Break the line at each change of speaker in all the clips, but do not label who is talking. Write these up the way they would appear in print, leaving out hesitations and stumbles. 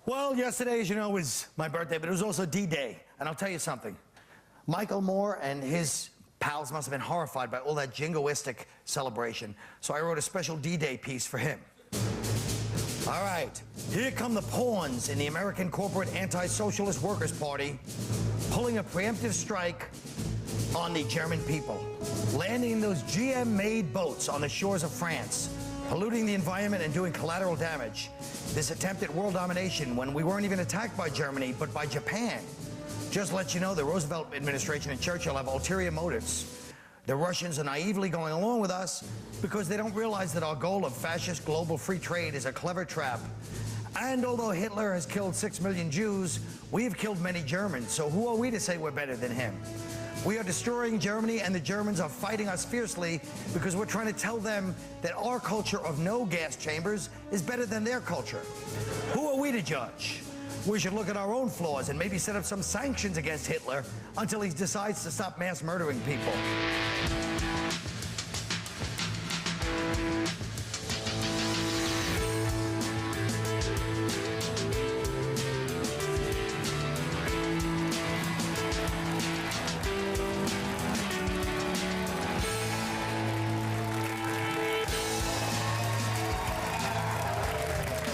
Well, yesterday, as you know, was my birthday, but it was also D-Day. And I'll tell you something. Michael Moore and his pals must have been horrified by all that jingoistic celebration. So I wrote a special D-Day piece for him. All right. Here come the pawns in the American Corporate Anti-Socialist Workers' Party pulling a preemptive strike on the German people, landing those GM-made boats on the shores of France, polluting the environment and doing collateral damage. This attempt at world domination when we weren't even attacked by Germany, but by Japan. Just to let you know, the Roosevelt administration and Churchill have ulterior motives. The Russians are naively going along with us because they don't realize that our goal of fascist global free trade is a clever trap. And although Hitler has killed 6 million Jews, we've killed many Germans, so who are we to say we're better than him? We are destroying Germany, and the Germans are fighting us fiercely because we're trying to tell them that our culture of no gas chambers is better than their culture. Who are we to judge? We should look at our own flaws and maybe set up some sanctions against Hitler until he decides to stop mass murdering people.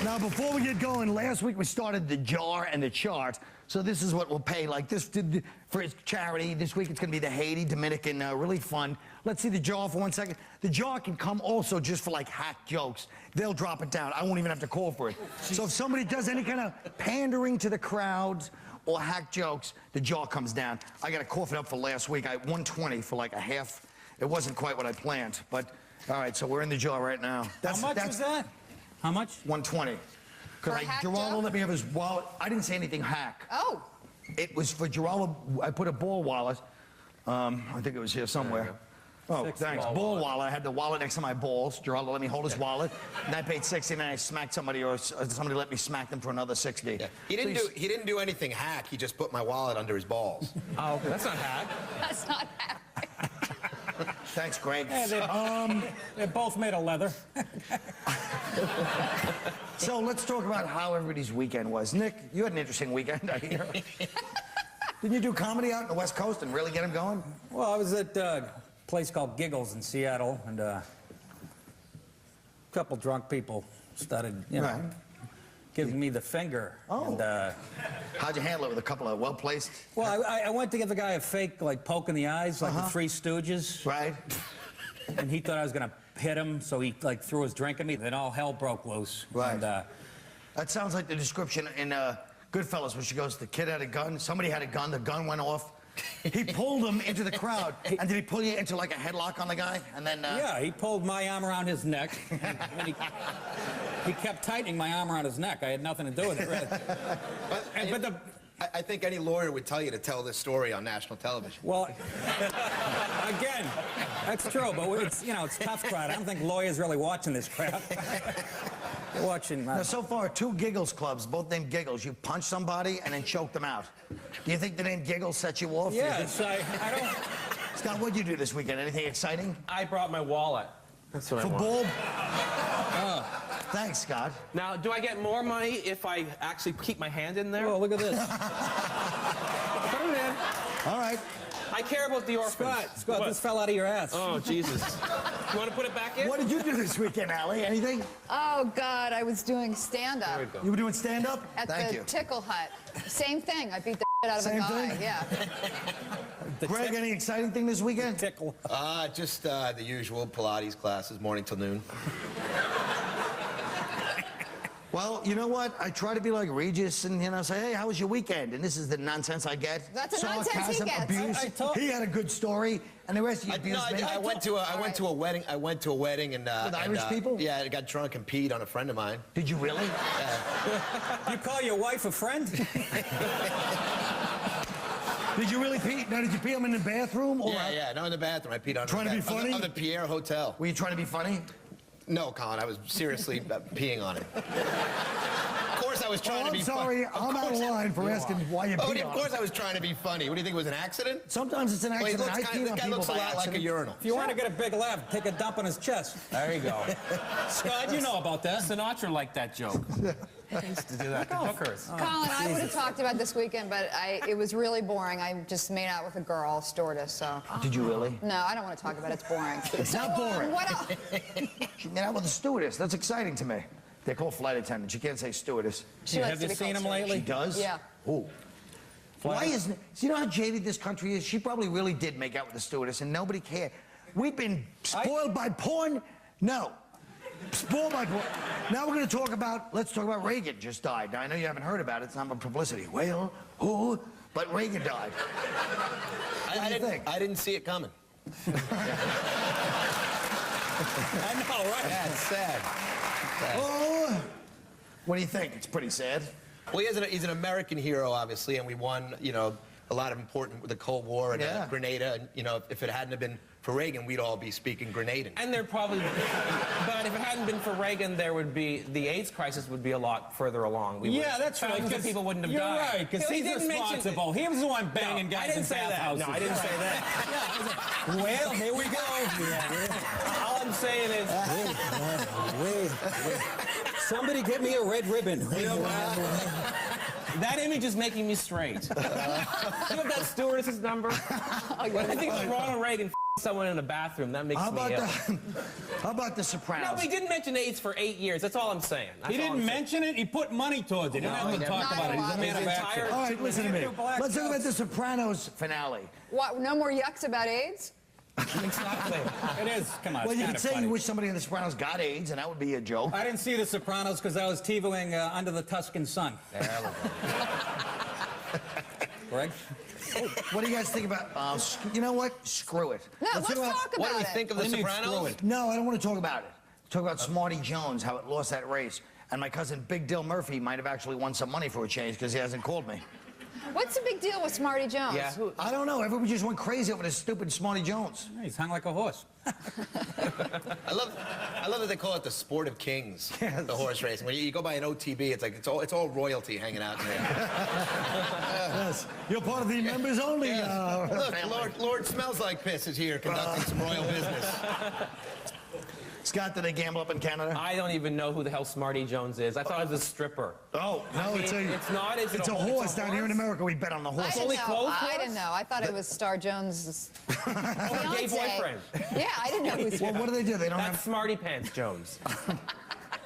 Now, before we get going, last week we started the jar and the chart. So this is what we'll pay. Like this for his charity. This week it's going to be the Haiti Dominican Relief Fund. Let's see the jar for 1 second. The jar can come also just for like hack jokes. They'll drop it down. I won't even have to call for it. So if somebody does any kind of pandering to the crowd or hack jokes, the jar comes down. I got to cough it up for last week. I 120 for like a half. It wasn't quite what I planned, but all right. So we're in the jar right now.
How much was that? How much?
120. Because Giraldo let me have his wallet. I didn't say anything hack.
Oh.
It was for Giraldo. I put a ball wallet. I think it was here somewhere. Oh, thanks. Ball wallet. I had the wallet next to my balls. Giraldo let me hold his wallet. And I paid 60, and then I smacked somebody, or somebody let me smack them for another 60.
Yeah. He didn't do anything hack. He just put my wallet under his balls.
Oh, that's not hack.
That's not hack.
Thanks, Greg.
Yeah, they're both made of leather.
So let's talk about how everybody's weekend was. Nick, you had an interesting weekend, I hear. Didn't you do comedy out on the West Coast and really get them going?
Well, I was at a place called Giggles in Seattle, and a couple drunk people started, you know, giving me the finger.
Oh.
And,
how'd you handle it with a couple of well-placed?
Well, I went to give the guy a fake, like, poke in the eyes, like the Three Stooges.
Right.
And he thought I was going to hit him, so he, like, threw his drink at me. Then all hell broke loose.
Right.
And,
that sounds like the description in Goodfellas, where she goes, the kid had a gun, somebody had a gun, the gun went off. He pulled him into the crowd. And did he pull you into, like, a headlock on the guy? And then...
Yeah, he pulled my arm around his neck. And he kept tightening my arm around his neck. I had nothing to do with it, really.
I think any lawyer would tell you to tell this story on national television.
Well, again, that's true, but it's, you know, it's tough crowd. I don't think lawyers really watching this crap. They're watching...
Now, so far, 2 Giggles clubs, both named Giggles. You punch somebody and then choke them out. Do you think the name Giggles set you off?
Yes, I don't...
Scott, what'd you do this weekend? Anything exciting?
I brought my wallet. That's what I want.
For Bulb? Thanks, Scott.
Now, do I get more money if I actually keep my hand in there?
Oh, look at this.
Put it in.
All right.
I care about the orphans.
Scott,
what?
this fell out of your ass.
Oh, Jesus. You want to put it back in?
What did you do this weekend, Allie? Anything?
Oh, God, I was doing stand-up.
There we go.
You were doing stand-up?
At the Tickle Hut. Same thing. I beat the shit out of
Same
a guy.
thing?
Yeah.
Greg, any exciting thing this weekend?
Tickle.
Just the usual Pilates classes, morning till noon.
Well, you know what? I try to be like Regis and, you know, say, hey, how was your weekend? And this is the nonsense I get.
That's the nonsense he gets.
Abuse. He had a good story, and the rest of you abused me.
I went to a wedding. I went to a wedding and
with Irish people?
Yeah, I got drunk and peed on a friend of mine.
Did you really?
You call your wife a friend?
Did you really pee? Now, did you pee him in the bathroom? Or
No, in the bathroom. I peed on.
Trying to be funny?
On the Pierre Hotel.
Were you trying to be funny?
No, Colin, I was seriously peeing on it. Of course I was trying to be funny.
I'm sorry, I'm out of line for asking why you peed on
Of course I was trying to be funny. What do you think, it was an accident?
Sometimes it's an accident.
This guy looks a lot like a urinal.
If you want to get a big laugh, take a dump on his chest. There you go. Scott, you know about that.
Sinatra liked that joke. I used to do that to hookers.
Colin, I would have talked about this weekend, but it was really boring. I just made out with a girl, stewardess, so.
Did you really?
No, I don't want to talk about it. It's boring.
It's not boring.
What else?
She made out with a stewardess. That's exciting to me. They're called flight attendants. You can't say stewardess.
She likes
Have
to
you
be
seen
called
him
stewardess.
lately?
She does?
Yeah.
Ooh. Why isn't... You know how jaded this country is? She probably really did make out with a stewardess, and nobody cared. We've been spoiled by porn? No. Spoiled by porn. Now we're going to talk about... Let's talk about Reagan just died. Now, I know you haven't heard about it. It's not about publicity. Well, who? But Reagan died.
I didn't see it coming.
I know, right?
Yeah, it's sad.
Oh. What do you think? It's pretty sad.
Well, he's an American hero, obviously, and we won, you know, a lot of important with the Cold War and
Yeah.
Grenada. And, you know, if it hadn't have been for Reagan, we'd all be speaking Grenadian.
And there probably, but if it hadn't been for Reagan, there would be, the AIDS crisis would be a lot further along.
Yeah, that's right.
Thousands of people wouldn't have
You're
died.
right, because
He
he's
didn't mention-
responsible. He was the one banging
No, I
guys
didn't
in
say that.
bathhouses.
No, I didn't say that.
Well, here we go.
All I'm saying is,
Wait. Somebody get me a red ribbon.
that image is making me straight. Do you have that stewardess's number? I think it's Ronald Reagan someone in a bathroom. That makes
How
me
about
ill.
How about The Sopranos?
No, but he didn't mention AIDS for 8 years. That's all I'm saying.
He didn't mention it. He put money towards it. He didn't have to talk about it. He's a man of
His
action.
entire-
All right, listen to me.
Black
Let's talk about
belts.
The Sopranos finale.
What, no more yucks about AIDS?
Exactly.
It is. Come on.
Well,
it's
you
kind
could
of
say
funny.
you wish somebody in The Sopranos got AIDS, and that would be a joke.
I didn't see The Sopranos because I was TiVoing under the Tuscan sun. Greg?
What do you guys think about... you know what? Screw it.
No, let's talk about
What do we
it.
think of
What
The
do you mean,
Sopranos?
screw it?
No, I don't want to talk about it. Talk about Smarty Jones, how it lost that race. And my cousin Big Dill Murphy might have actually won some money for a change because he hasn't called me.
What's the big deal with Smarty Jones?
Yeah.
I don't know. Everybody just went crazy over this stupid Smarty Jones.
He's hung like a horse.
I love that they call it the sport of kings,
Yes.
the horse racing. When you go by an OTB, it's like it's all royalty hanging out in there.
Yes. You're part of the members only
Look,
family.
Lord Smells Like Piss is here conducting some royal business.
Scott, do they gamble up in Canada?
I don't even know who the hell Smarty Jones is. I thought it was a stripper.
Oh, no,
I mean,
it's not.
Is it
It's a horse. Down here in America, we bet on the
I
horse.
didn't
Fully
know.
clothed
I
horse?
didn't know. I thought it was Star Jones'
Gay
fiance.
boyfriend.
Yeah, I didn't know who was.
Well, what do? They don't
That's
have...
Smarty Pants Jones.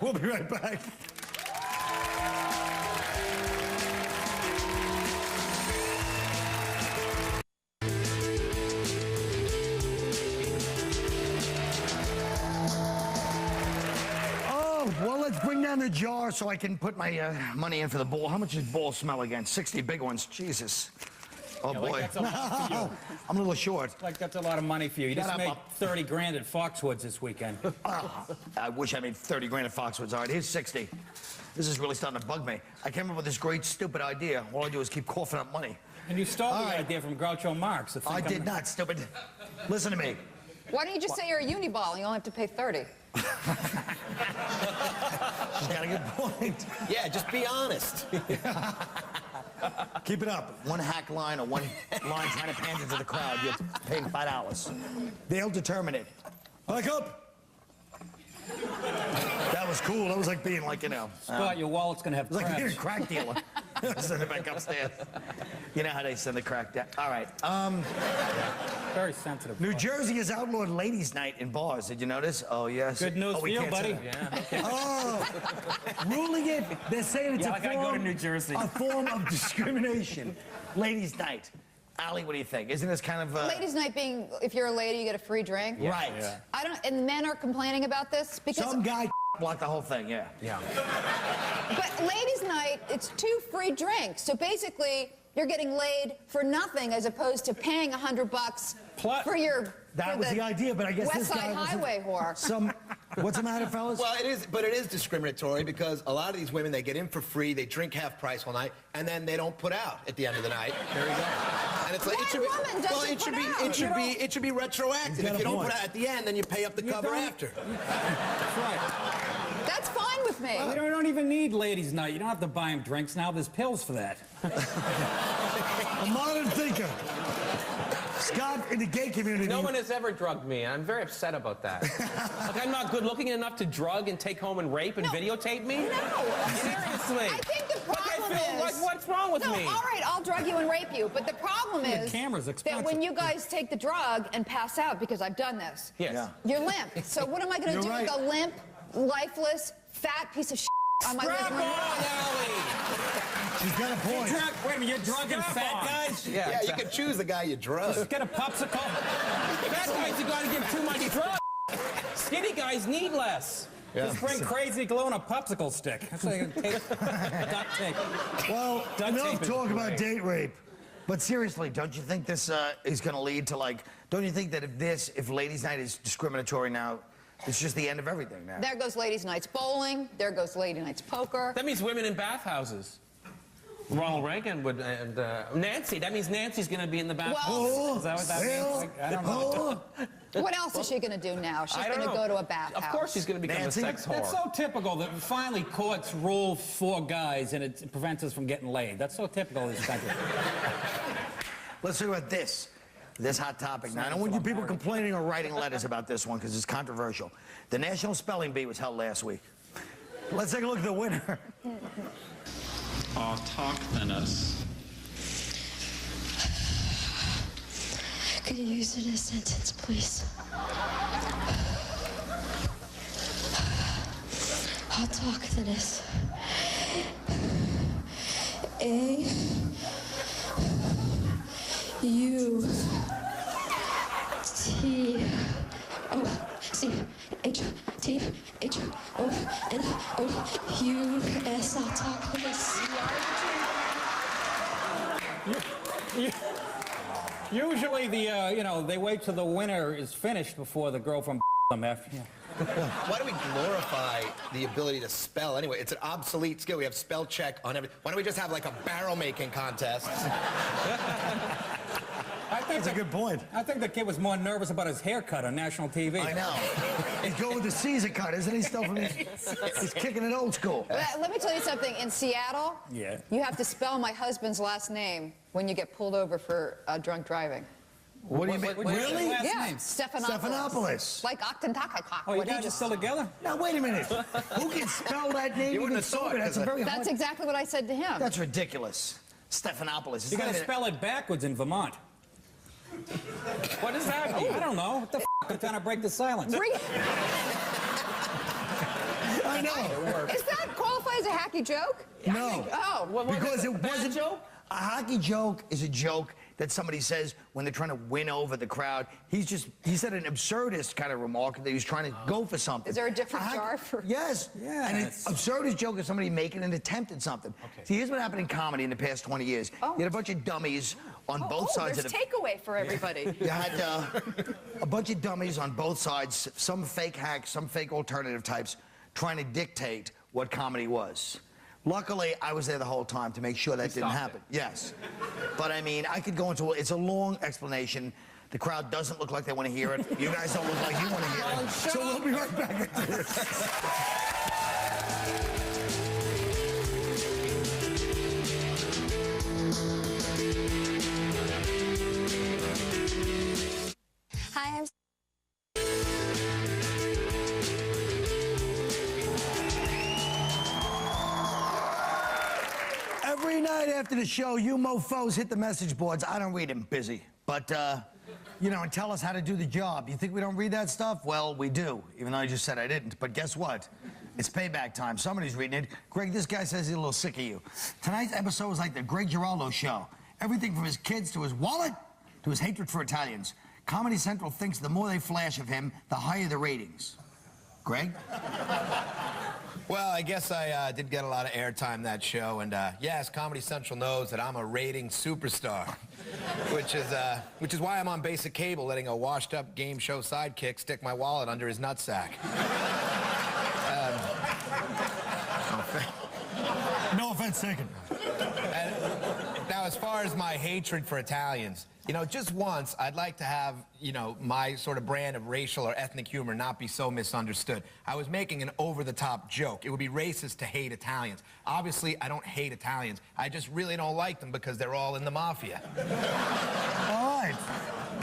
We'll be right back. Oh, well, let's bring down the jar so I can put my money in for the ball. How much does ball smell again? 60 big ones. Jesus. Oh,
Yeah, like
boy.
that's a lot for you.
I'm a little short.
Like, that's a lot of money for you. You
Shut
just
up,
made
up.
30 grand at Foxwoods this weekend.
I wish I made 30 grand at Foxwoods. All right, here's 60. This is really starting to bug me. I came up with this great, stupid idea. All I do is keep coughing up money.
And you stole
All
the
right.
idea from Groucho Marx. to think
I
I'm-
did not, stupid. Listen to me.
Why don't you just say you're a uniball and you only have to pay 30?
She's got a good point.
Yeah, just be honest.
Keep it up. One hack line or one line trying to pander to the crowd, you're paying $5. They'll determine it. Back up. That was cool. That was like being like, you know.
Scott, your wallet's going to have
It was like being a
crabs.
crack dealer. Send it back upstairs. You know how they send the crack down. All right.
Very sensitive.
New Jersey has outlawed ladies' night in bars. Did you notice? Oh, yes.
Good news
oh,
for
we
you,
can't say
buddy.
that.
Yeah.
Oh, ruling it. They're saying it's
Yeah,
a
like I
form,
go to New Jersey.
a form of discrimination. Ladies' night. Allie, what do you think? Isn't this kind of
Ladies' night being, if you're a lady, you get a free drink.
right?
Yeah.
I don't, and men are complaining about this because.
Some guy blocked the whole thing. Yeah.
Yeah.
But ladies' night, it's 2 free drinks. So basically, you're getting laid for nothing as opposed to paying $100
Plus-
for your.
That
for
was the idea, but I guess
West
this
Side
guy was
Highway whore.
some. What's the matter, fellas?
Well, it is discriminatory because a lot of these women, they get in for free, they drink half price all night, and then they don't put out at the end of the night. There you go. And it's like
What
it should be
woman doesn't
well, it should
put
be
out?
it should be it should be retroactive.
He's got
If you
a
don't
point.
put out at the end, then you pay up the cover
don't.
after.
That's right.
That's fine with me.
You don't even need ladies' night. You don't have to buy them drinks now. There's pills for that.
A modern thinker. Scott, in the gay community...
No one has ever drugged me, and I'm very upset about that. Like, I'm not good looking enough to drug and take home and rape and videotape me?
No.
Seriously.
I think the problem is...
Like, what's wrong with me?
All right, I'll drug you and rape you, but the problem is
camera's expensive.
that when you guys take the drug and pass out, because I've done this,
Yes.
Yeah.
you're limp. So what am I going to do with a limp, lifeless, fat piece of shit on my
Strap
living room?
on, Allie!
She's got a point.
Wait a minute, you're drugging fat guys?
Yeah, you can choose the guy you drug.
Just get a popsicle.
Fat guys, you gotta give too much drugs. Skinny guys need less.
Just bring crazy glue and a popsicle stick. That's what you can take. Duct tape.
Well,
Duct
enough
tape is
talk about
great.
date rape. But seriously, don't you think this is going to lead to, like, don't you think that if Ladies' Night is discriminatory now, it's just the end of everything now?
There goes ladies' nights bowling. There goes ladies' nights poker.
That means women in bathhouses. Ronald Reagan would, and Nancy. That means Nancy's gonna be in the bathhouse.
Well,
Is that what that means? I don't know.
what else is she going to do now? She's
I don't
going to
know.
go to a bathhouse.
Of course she's gonna become
Nancy?
a sex whore.
That's so typical that finally courts rule for guys and it prevents us from getting laid. That's so typical of this country.
Let's talk about this hot topic. Now, I don't want you people complaining or writing letters about this one because it's controversial. The National Spelling Bee was held last week. Let's take a look at the winner.
Autochthonous.
Could you use it in a sentence, please? Autochthonous. A-U-T-H-O-N-O-U-S. Autochthonous.
Usually they wait till the winner is finished before the girl from them after. Yeah.
Why do we glorify the ability to spell anyway? It's an obsolete skill. We have spell check on every. Why don't we just have like a barrel making contest?
That's a good point.
I think the kid was more nervous about his haircut on national TV.
I know. He's going with the Caesar cut, isn't he? Still from he's kicking it old school.
Let me tell you something. In Seattle, you have to spell my husband's last name when you get pulled over for drunk driving.
What do you mean?
What's his
Really?
last
Yeah,
name?
Stephanopoulos. Like Octantakakak.
Oh, you guys are still together?
Now, wait a minute. Who can spell that name?
You wouldn't have thought,
That's a very hard...
That's exactly what I said to him.
That's ridiculous. Stephanopoulos.
You got to spell it backwards in Vermont.
What does that mean?
I don't know. What the f***? I'm trying to break the silence.
I know.
Is that qualify as a hacky joke?
No.
Oh.
Because it
Bad
wasn't...
joke?
A hockey joke is a joke that somebody says when they're trying to win over the crowd. He said an absurdist kind of remark that he was trying to go for something.
Is there a different jar for...
Yes.
Yes.
And an absurdist joke is somebody making an attempt at something.
Okay.
See, here's what happened in comedy in the past 20 years.
Oh.
You had a bunch of dummies on both sides of
there's
the...
takeaway for everybody.
You had a bunch of dummies on both sides, some fake hacks, some fake alternative types, trying to dictate what comedy was. Luckily, I was there the whole time to make sure that didn't happen. Yes. But I mean, I could go into it's a long explanation. The crowd doesn't look like they want to hear it. You guys don't look like you want to hear it. So we'll be right back after this.
Hi, I'm...
Every night after the show, you mofos hit the message boards. I don't read them, busy. But, and tell us how to do the job. You think we don't read that stuff? Well, we do, even though I just said I didn't. But guess what? It's payback time. Somebody's reading it. Greg, this guy says he's a little sick of you. Tonight's episode was like the Greg Giraldo show. Everything from his kids to his wallet to his hatred for Italians. Comedy Central thinks the more they flash of him, the higher the ratings. Greg?
Well, I guess I did get a lot of airtime that show, and yes, Comedy Central knows that I'm a rating superstar, which is why I'm on basic cable, letting a washed-up game show sidekick stick my wallet under his nutsack.
No offense taken.
Now, as far as my hatred for Italians, just once, I'd like to have, my sort of brand of racial or ethnic humor not be so misunderstood. I was making an over-the-top joke. It would be racist to hate Italians. Obviously, I don't hate Italians. I just really don't like them because they're all in the mafia.
All right.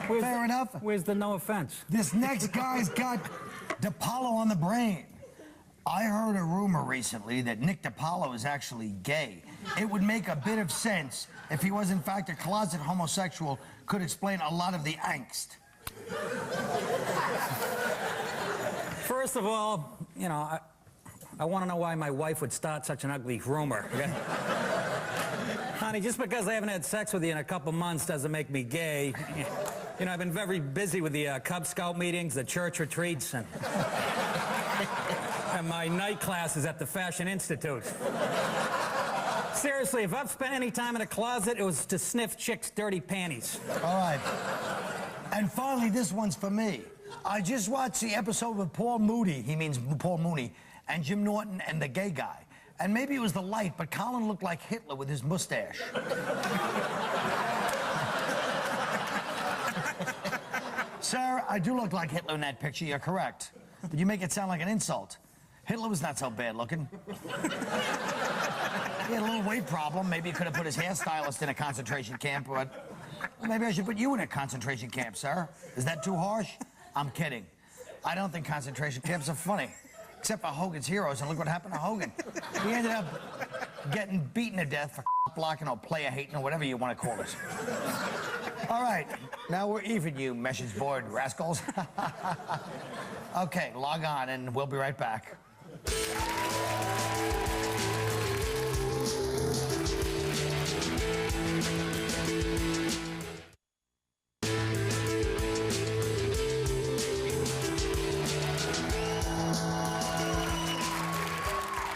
Fair enough.
Where's the no offense?
This next guy's got DiPaolo on the brain. I heard a rumor recently that Nick DiPaolo is actually gay. It would make a bit of sense if he was in fact a closet homosexual. Could explain a lot of the angst.
First of all, you know, I want to know why my wife would start such an ugly rumor. Okay? Honey, just because I haven't had sex with you in a couple months doesn't make me gay. You know, I've been very busy with the Cub Scout meetings, the church retreats, and my night classes at the Fashion Institute. Seriously, if I've spent any time in a closet, it was to sniff chicks' dirty panties.
All right. And finally, this one's for me. I just watched the episode with Paul Moody, he means Paul Mooney, and Jim Norton and the gay guy. And maybe it was the light, but Colin looked like Hitler with his mustache. Sir, I do look like Hitler in that picture, you're correct. But you make it sound like an insult. Hitler was not so bad looking. He had a little weight problem. Maybe he could have put his hairstylist in a concentration camp, but maybe I should put you in a concentration camp, sir. Is that too harsh? I'm kidding. I don't think concentration camps are funny. Except for Hogan's Heroes, and look what happened to Hogan. He ended up getting beaten to death for blocking or player hating or whatever you want to call it. All right, now we're even, you message board rascals. Okay, log on, and we'll be right back.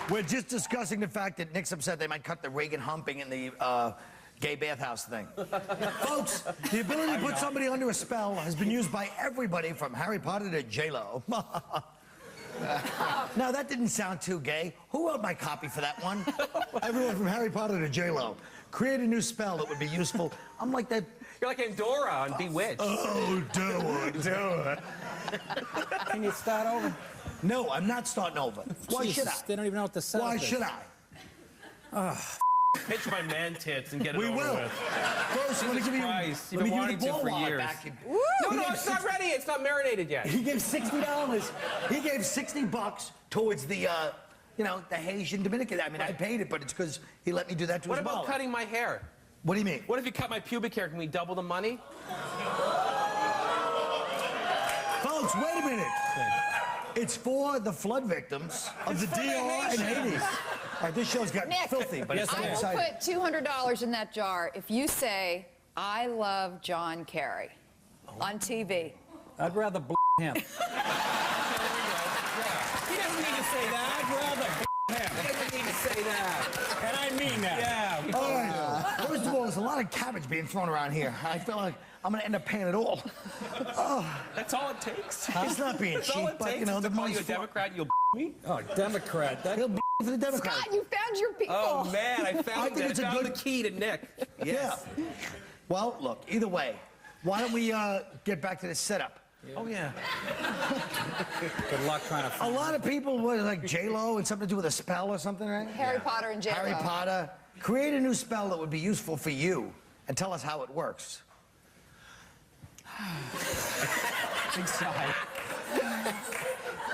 We're just discussing the fact that Nick's upset they might cut the Reagan humping in the gay bathhouse thing. Folks, the ability to put somebody under a spell has been used by everybody from Harry Potter to J-Lo. Now, that didn't sound too gay. Who wrote my copy for that one? Everyone from Harry Potter to J-Lo. Create a new spell that would be useful. I'm like that...
You're like Endora on Bewitched.
Oh, do it.
Can you start over?
No, I'm not starting over. Why
Jesus,
should I?
They don't even know what to say.
Why should I?
Pitch my man tits and get it
We
over
will.
with.
First, let me give you,
Christ,
let me
you've
give
been
you the
wanting to
ball
for
wallet
years.
back.
No, it's not ready. It's not marinated yet.
He gave $60. He gave $60 towards the, you know, the Haitian Dominican. I mean, I paid it, but it's because he let me do that to
What
his
about
wallet.
cutting my hair?
What do you mean?
What if you cut my pubic hair? Can we double the money?
Folks, wait a minute. It's for the flood victims of the DR and Hades. All right, this show's gotten
Nick,
filthy, but it's
I will
exciting.
put $200 in that jar if you say, I love John Kerry on TV.
I'd rather him.
He doesn't need to say that. I'd rather him. He doesn't need to say that.
And I mean that.
Yeah.
All right. First of all, there's a lot of cabbage being thrown around here. I feel like I'm going to end up paying it all.
That's all it takes.
It's not being
That's all
cheap,
it
but,
takes
you know,
is
the
to call
money's
you a
for...
Democrat, you'll me.
Oh, Democrat.
He'll for the Democrat.
Scott, you found your people.
Oh, man, I found
think it's a
found
good-
the key to Nick. Yes.
Yeah. Well, look, either way, why don't we get back to the setup?
Oh, yeah.
Good luck trying to...
A lot of people were like J-Lo and something to do with a spell or something, right?
Harry Potter and J-Lo.
Harry Potter. Create a new spell that would be useful for you and tell us how it works.
Big sigh.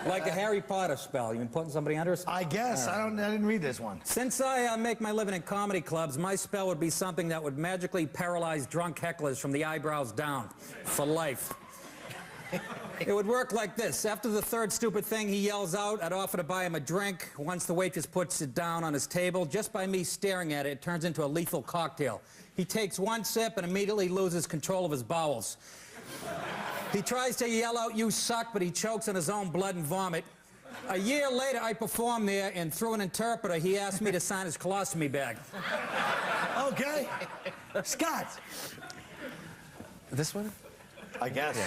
Like a Harry Potter spell. You been putting somebody under a spell?
I guess. I didn't read this one.
Since I make my living in comedy clubs, my spell would be something that would magically paralyze drunk hecklers from the eyebrows down for life. It would work like this. After the third stupid thing he yells out, I'd offer to buy him a drink. Once the waitress puts it down on his table, just by me staring at it, it turns into a lethal cocktail. He takes one sip and immediately loses control of his bowels. He tries to yell out, "You suck," but he chokes on his own blood and vomit. A year later, I performed there, and through an interpreter, he asked me to sign his colostomy bag.
Okay. Scott.
This one?
I guess.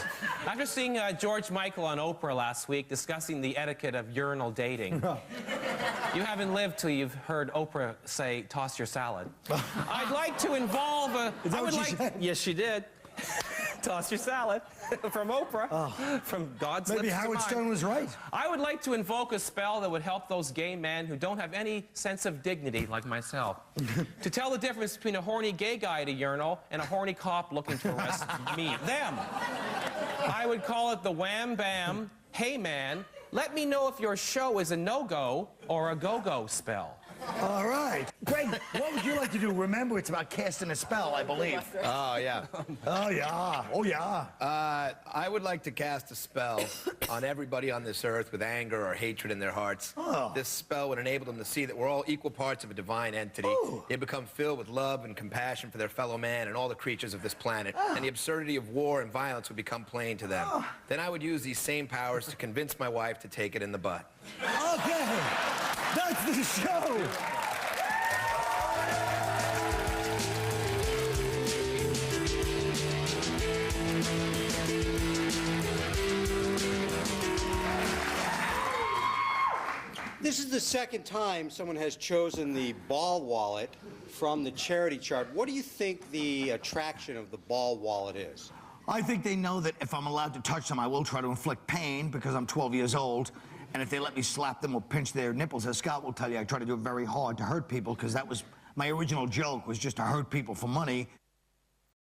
After seeing George Michael on Oprah last week discussing the etiquette of urinal dating, you haven't lived till you've heard Oprah say, "Toss your salad." I'd like to involve a...
Is that what she said?
Yes, she did. Toss your salad from Oprah. From God's
Maybe
lips to
Howard
mine.
Stern was right.
I would like to invoke a spell that would help those gay men who don't have any sense of dignity like myself. To tell the difference between a horny gay guy at a urinal and a horny cop looking to arrest me. Them. I would call it the Wham Bam, Hey Man, let me know if your show is a no-go or a go-go spell.
All right. Greg, what would you like to do? Remember, it's about casting a spell, I believe.
Oh, yeah.
Oh, yeah. Oh, yeah.
I would like to cast a spell on everybody on this earth with anger or hatred in their hearts.
Oh.
This spell would enable them to see that we're all equal parts of a divine entity.
Ooh.
They become filled with love and compassion for their fellow man and all the creatures of this planet. And the absurdity of war and violence would become plain to them. Then I would use these same powers to convince my wife to take it in the butt.
Okay. That's the show.
This is the second time someone has chosen the ball wallet from the charity chart. What do you think the attraction of the ball wallet is?
I think they know that if I'm allowed to touch them, I will try to inflict pain because I'm 12 years old. And if they let me slap them or pinch their nipples, as Scott will tell you, I try to do it very hard to hurt people because that was my original joke, was just to hurt people for money.